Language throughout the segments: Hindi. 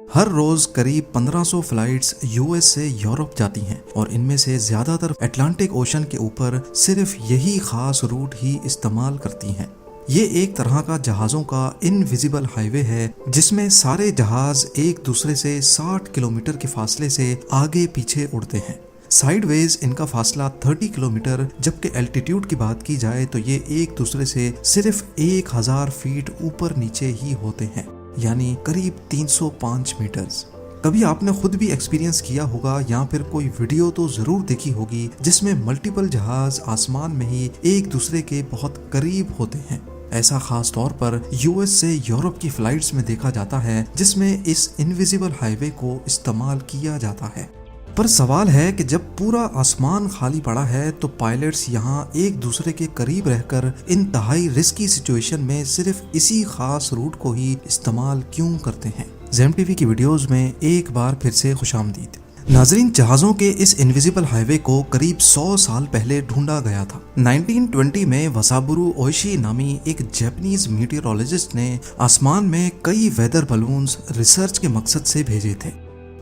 हर रोज करीब 1500 फ्लाइट्स यूएस से यूरोप जाती हैं और इनमें से ज्यादातर अटलांटिक ओशन के ऊपर सिर्फ यही खास रूट ही इस्तेमाल करती हैं। ये एक तरह का जहाज़ों का इनविजिबल हाईवे है जिसमें सारे जहाज एक दूसरे से 60 किलोमीटर के फासले से आगे पीछे उड़ते हैं। साइडवेज इनका फासला 30 किलोमीटर, जबकि एल्टीट्यूड की बात की जाए तो ये एक दूसरे से सिर्फ 1000 फीट ऊपर नीचे ही होते हैं, यानी करीब 305 मीटर्स। कभी आपने खुद भी एक्सपीरियंस किया होगा या फिर कोई वीडियो तो जरूर देखी होगी जिसमें मल्टीपल जहाज आसमान में ही एक दूसरे के बहुत करीब होते हैं। ऐसा खास तौर पर यूएस से यूरोप की फ्लाइट्स में देखा जाता है जिसमें इस इनविजिबल हाईवे को इस्तेमाल किया जाता है। पर सवाल है कि जब पूरा आसमान खाली पड़ा है तो पायलट्स यहाँ एक दूसरे के करीब रहकर इंतहाई रिस्की सिचुएशन में सिर्फ इसी खास रूट को ही इस्तेमाल क्यों करते हैं। ज़ेम टीवी की वीडियोस में एक बार फिर से खुशामदीद। नाजरीन, जहाज़ों के इस इनविजिबल हाईवे को करीब 100 साल पहले ढूंढा गया था। 1920 में वसाबुरु ओइशी नामी एक जापानीज मीटियोरोलॉजिस्ट ने आसमान में कई वेदर बलून्स रिसर्च के मकसद से भेजे थे।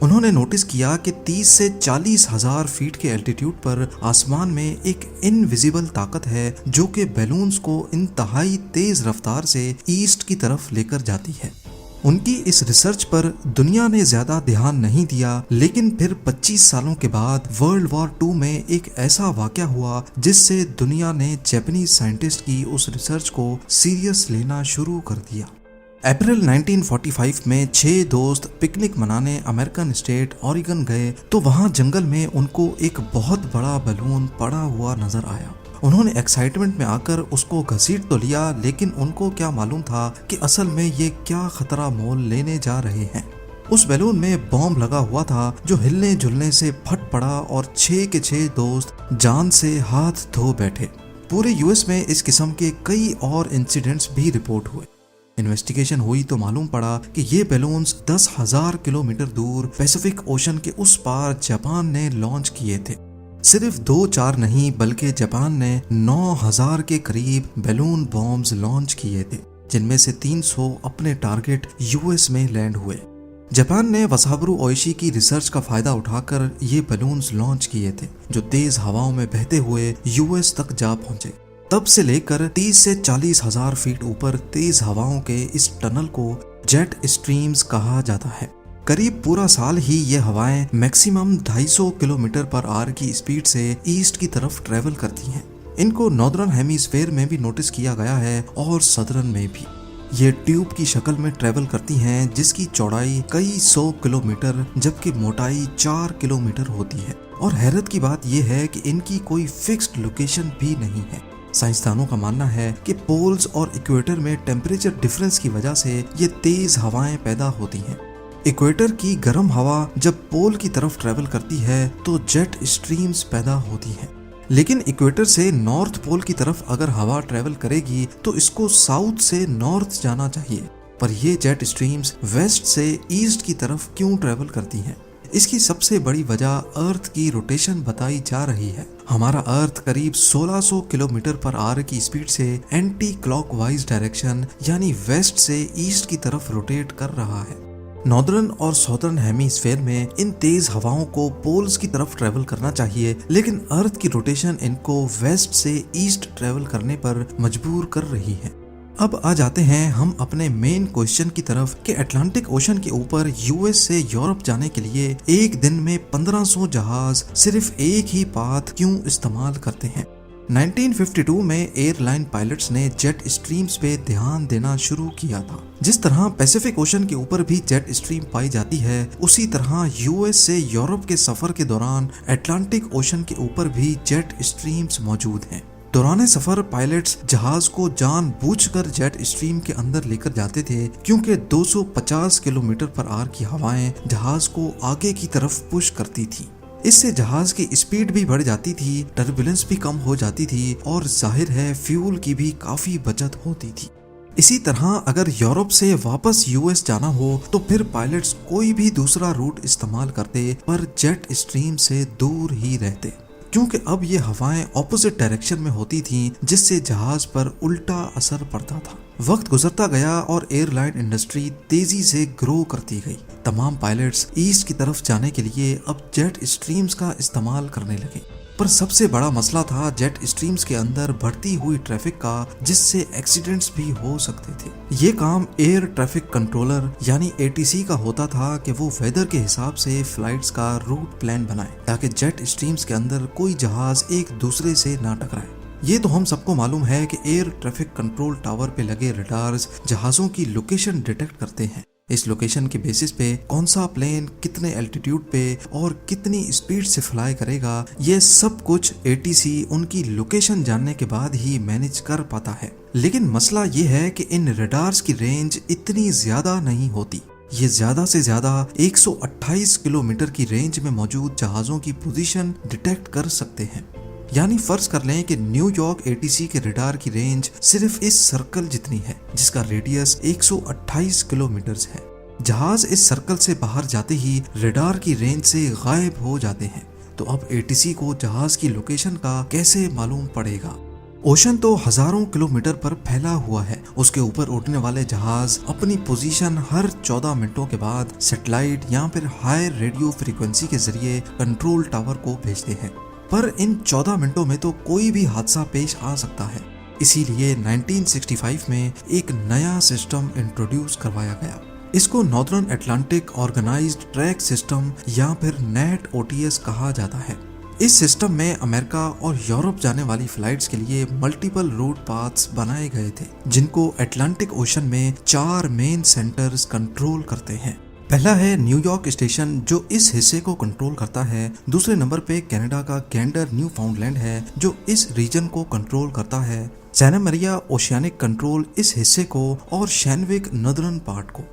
उन्होंने नोटिस किया कि 30 से 40 हजार फीट के एल्टीट्यूड पर आसमान में एक इनविजिबल ताकत है जो कि बैलून्स को इंतहाई तेज रफ्तार से ईस्ट की तरफ लेकर जाती है। उनकी इस रिसर्च पर दुनिया ने ज्यादा ध्यान नहीं दिया, लेकिन फिर 25 सालों के बाद वर्ल्ड वॉर 2 में एक ऐसा वाकया हुआ जिससे दुनिया ने जापानीज साइंटिस्ट की उस रिसर्च को सीरियस लेना शुरू कर दिया। अप्रैल 1945 में 6 दोस्त पिकनिक मनाने अमेरिकन स्टेट ओरेगन गए तो वहां जंगल में उनको एक बहुत बड़ा बैलून पड़ा हुआ नजर आया। उन्होंने एक्साइटमेंट में आकर उसको घसीट तो लिया, लेकिन उनको क्या मालूम था कि असल में ये क्या खतरा मोल लेने जा रहे हैं। उस बैलून में बॉम्ब लगा हुआ था जो हिलने जुलने से फट पड़ा और 6 के 6 दोस्त जान से हाथ धो बैठे। पूरे यूएस में इस किस्म के कई और इंसिडेंट्स भी रिपोर्ट हुए। इन्वेस्टिगेशन हुई तो मालूम पड़ा कि ये बैलून्स 10,000 किलोमीटर दूर पैसिफिक ओशन के उस पार जापान ने लॉन्च किए थे। सिर्फ 2-4 नहीं बल्कि जापान ने 9,000 के करीब बैलून बॉम्ब्स लॉन्च किए थे, जिनमें से 300 अपने टारगेट यूएस में लैंड हुए। जापान ने वसाबुरु ओइशी की रिसर्च का फायदा उठाकर ये बैलून्स लॉन्च किए थे जो तेज हवाओं में बहते हुए यूएस तक जा पहुंचे। तब से लेकर 30 से 40 हजार फीट ऊपर तेज हवाओं के इस टनल को जेट स्ट्रीम्स कहा जाता है। करीब पूरा साल ही ये हवाएं मैक्सिमम 250 किलोमीटर पर आवर की स्पीड से ईस्ट की तरफ ट्रेवल करती हैं। इनको नॉर्दर्न हेमिस्फीयर में भी नोटिस किया गया है और सदर्न में भी। ये ट्यूब की शक्ल में ट्रेवल करती हैं जिसकी चौड़ाई कई 100 किलोमीटर जबकि मोटाई 4 किलोमीटर होती है। और हैरत की बात यह है कि इनकी कोई फिक्स्ड लोकेशन भी नहीं है। साइंसदानों का मानना है कि पोल्स और इक्वेटर में टेम्परेचर डिफरेंस की वजह से ये तेज हवाएं पैदा होती हैं। इक्वेटर की गर्म हवा जब पोल की तरफ ट्रेवल करती है तो जेट स्ट्रीम्स पैदा होती हैं। लेकिन इक्वेटर से नॉर्थ पोल की तरफ अगर हवा ट्रेवल करेगी तो इसको साउथ से नॉर्थ जाना चाहिए, पर ये जेट स्ट्रीम्स वेस्ट से ईस्ट की तरफ क्यों ट्रेवल करती हैं? इसकी सबसे बड़ी वजह अर्थ की रोटेशन बताई जा रही है। हमारा अर्थ करीब 1600 किलोमीटर पर आवर की स्पीड से एंटी क्लॉकवाइज डायरेक्शन यानी वेस्ट से ईस्ट की तरफ रोटेट कर रहा है। नॉर्दर्न और साउदर्न हेमिस्फीयर में इन तेज हवाओं को पोल्स की तरफ ट्रेवल करना चाहिए, लेकिन अर्थ की रोटेशन इनको वेस्ट से ईस्ट ट्रेवल करने पर मजबूर कर रही है। अब आ जाते हैं हम अपने मेन क्वेश्चन की तरफ कि अटलांटिक ओशन के ऊपर यूएस से यूरोप जाने के लिए एक दिन में 1500 जहाज सिर्फ एक ही पाथ क्यों इस्तेमाल करते हैं। 1952 में एयरलाइन पायलट्स ने जेट स्ट्रीम्स पे ध्यान देना शुरू किया था। जिस तरह पैसिफिक ओशन के ऊपर भी जेट स्ट्रीम पाई जाती है, उसी तरह यूएस से यूरोप के सफर के दौरान अटलांटिक ओशन के ऊपर भी जेट स्ट्रीम्स मौजूद हैं। दौरान सफर पायलट्स जहाज को जानबूझकर जेट स्ट्रीम के अंदर लेकर जाते थे क्योंकि 250 किलोमीटर पर आवर की हवाएं जहाज को आगे की तरफ पुश करती थी। इससे जहाज की स्पीड भी बढ़ जाती थी, टर्बुलेंस भी कम हो जाती थी और जाहिर है फ्यूल की भी काफी बचत होती थी। इसी तरह अगर यूरोप से वापस यूएस जाना हो तो फिर पायलट्स कोई भी दूसरा रूट इस्तेमाल करते, पर जेट स्ट्रीम से दूर ही रहते क्योंकि अब ये हवाएं ऑपोजिट डायरेक्शन में होती थीं, जिससे जहाज पर उल्टा असर पड़ता था। वक्त गुजरता गया और एयरलाइन इंडस्ट्री तेजी से ग्रो करती गई। तमाम पायलट्स ईस्ट की तरफ जाने के लिए अब जेट स्ट्रीम्स का इस्तेमाल करने लगे। पर सबसे बड़ा मसला था जेट स्ट्रीम्स के अंदर बढ़ती हुई ट्रैफिक का, जिससे एक्सीडेंट्स भी हो सकते थे। ये काम एयर ट्रैफिक कंट्रोलर यानी ATC का होता था कि वो वेदर के हिसाब से फ्लाइट्स का रूट प्लान बनाए ताकि जेट स्ट्रीम्स के अंदर कोई जहाज एक दूसरे से ना टकराए। ये तो हम सबको मालूम है कि एयर ट्रैफिक कंट्रोल टावर पे लगे रडार्स जहाजों की लोकेशन डिटेक्ट करते हैं। इस लोकेशन के बेसिस पे कौन सा प्लेन कितने एल्टीट्यूड पे और कितनी स्पीड से फ्लाई करेगा, ये सब कुछ ATC उनकी लोकेशन जानने के बाद ही मैनेज कर पाता है। लेकिन मसला ये है कि इन रडार्स की रेंज इतनी ज्यादा नहीं होती। ये ज्यादा से ज्यादा 128 किलोमीटर की रेंज में मौजूद जहाजों की पोजीशन डिटेक्ट कर सकते हैं। यानी फर्ज कर लें कि न्यूयॉर्क ATC के रडार की रेंज सिर्फ इस सर्कल जितनी है, जिसका रेडियस 128 किलोमीटर है। जहाज इस सर्कल से बाहर जाते ही रडार की रेंज से गायब हो जाते हैं। तो अब ATC को जहाज की लोकेशन का कैसे मालूम पड़ेगा? ओशन तो हजारों किलोमीटर पर फैला हुआ है। उसके ऊपर उड़ने वाले जहाज अपनी पोजीशन हर 14 मिनटों के बाद सैटेलाइट या फिर हाई रेडियो फ्रीक्वेंसी के जरिए कंट्रोल टावर को भेजते हैं। पर इन 14 मिनटों में तो कोई भी हादसा पेश आ सकता है। इसीलिए 1965 में एक नया सिस्टम इंट्रोड्यूस करवाया गया। इसको Northern Atlantic organized track system या फिर NATOTS कहा जाता है। इस सिस्टम में अमेरिका और यूरोप जाने वाली फ्लाइट्स के लिए मल्टीपल रूट पाथ्स बनाए गए थे, जिनको अटलांटिक ओशन में 4 मेन सेंटर्स कंट्रोल करते हैं। पहला है न्यूयॉर्क स्टेशन, जो इस हिस्से को कंट्रोल करता है। दूसरे नंबर पे कनाडा का गैंडर न्यूफाउंडलैंड है, जो इस रीजन को कंट्रोल करता है। सैंटा मरिया ओशियानिक कंट्रोल इस हिस्से को, और शैनविक नॉर्दर्न पार्ट को।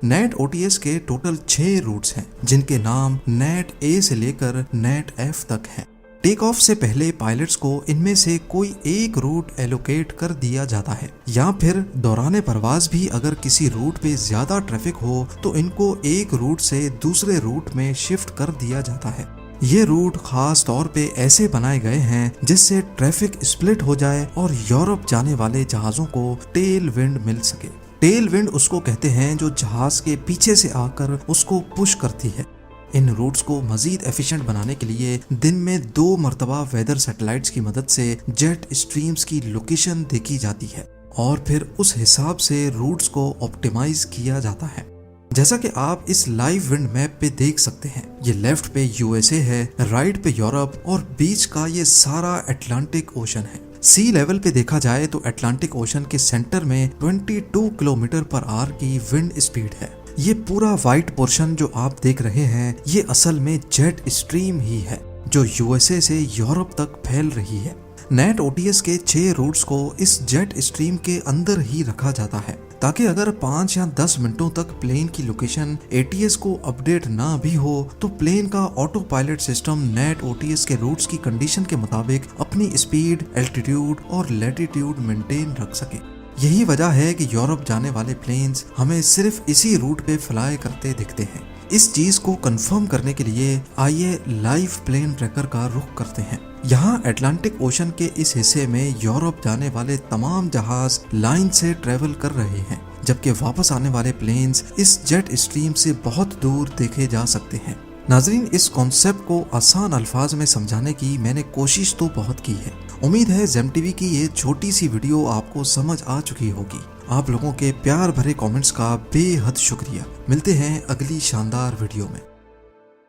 NATOTS के टोटल 6 रूट्स हैं, जिनके नाम NAT-A से लेकर NAT-F तक हैं। टेक ऑफ से पहले पायलट्स को इनमें से कोई एक रूट एलोकेट कर दिया जाता है, या फिर दौरान परवाज भी अगर किसी रूट पे ज्यादा ट्रैफिक हो तो इनको एक रूट से दूसरे रूट में शिफ्ट कर दिया जाता है। ये रूट खास तौर पे ऐसे बनाए गए हैं जिससे ट्रैफिक स्प्लिट हो जाए और यूरोप जाने वाले जहाजों को टेल विंड मिल सके। टेल विंड उसको कहते हैं जो जहाज के पीछे से आकर उसको पुश करती है। इन रूट्स को मजीद एफिशिएंट बनाने के लिए दिन में 2 मरतबा वेदर सैटेलाइट्स की मदद से जेट स्ट्रीम्स की लोकेशन देखी जाती है और फिर उस हिसाब से रूट्स को ऑप्टिमाइज किया जाता है। जैसा कि आप इस लाइव विंड मैप पे देख सकते हैं, ये लेफ्ट पे USA है, राइट पे यूरोप और बीच का ये सारा अटलांटिक ओशन है। सी लेवल पे देखा जाए तो अटलांटिक ओशन के सेंटर में 22 किलोमीटर पर आवर की विंड स्पीड है। ये पूरा व्हाइट पोर्शन जो आप देख रहे हैं, ये असल में जेट स्ट्रीम ही है जो USA से यूरोप तक फैल रही है। NATOTS के 6 रूट्स को इस जेट स्ट्रीम के अंदर ही रखा जाता है, ताकि अगर 5 या 10 मिनटों तक प्लेन की लोकेशन ATS को अपडेट ना भी हो तो प्लेन का ऑटो पायलट सिस्टम NATOTS के रूट्स की कंडीशन के मुताबिक अपनी स्पीड, एल्टीट्यूड और लैटिट्यूड मेंटेन रख सके। यही वजह है कि यूरोप जाने वाले प्लेन्स हमें सिर्फ इसी रूट पे फ्लाई करते दिखते हैं। इस चीज को कंफर्म करने के लिए आइए लाइव प्लेन ट्रैकर का रुख करते हैं। यहाँ अटलांटिक ओशन के इस हिस्से में यूरोप जाने वाले तमाम जहाज लाइन से ट्रेवल कर रहे हैं, जबकि वापस आने वाले प्लेन्स इस जेट स्ट्रीम से बहुत दूर देखे जा सकते हैं। नाजरीन, इस कॉन्सेप्ट को आसान अल्फाज में समझाने की मैंने कोशिश तो बहुत की है। उम्मीद है जेम टीवी की ये छोटी सी वीडियो आपको समझ आ चुकी होगी। आप लोगों के प्यार भरे कमेंट्स का बेहद शुक्रिया। मिलते हैं अगली शानदार वीडियो में।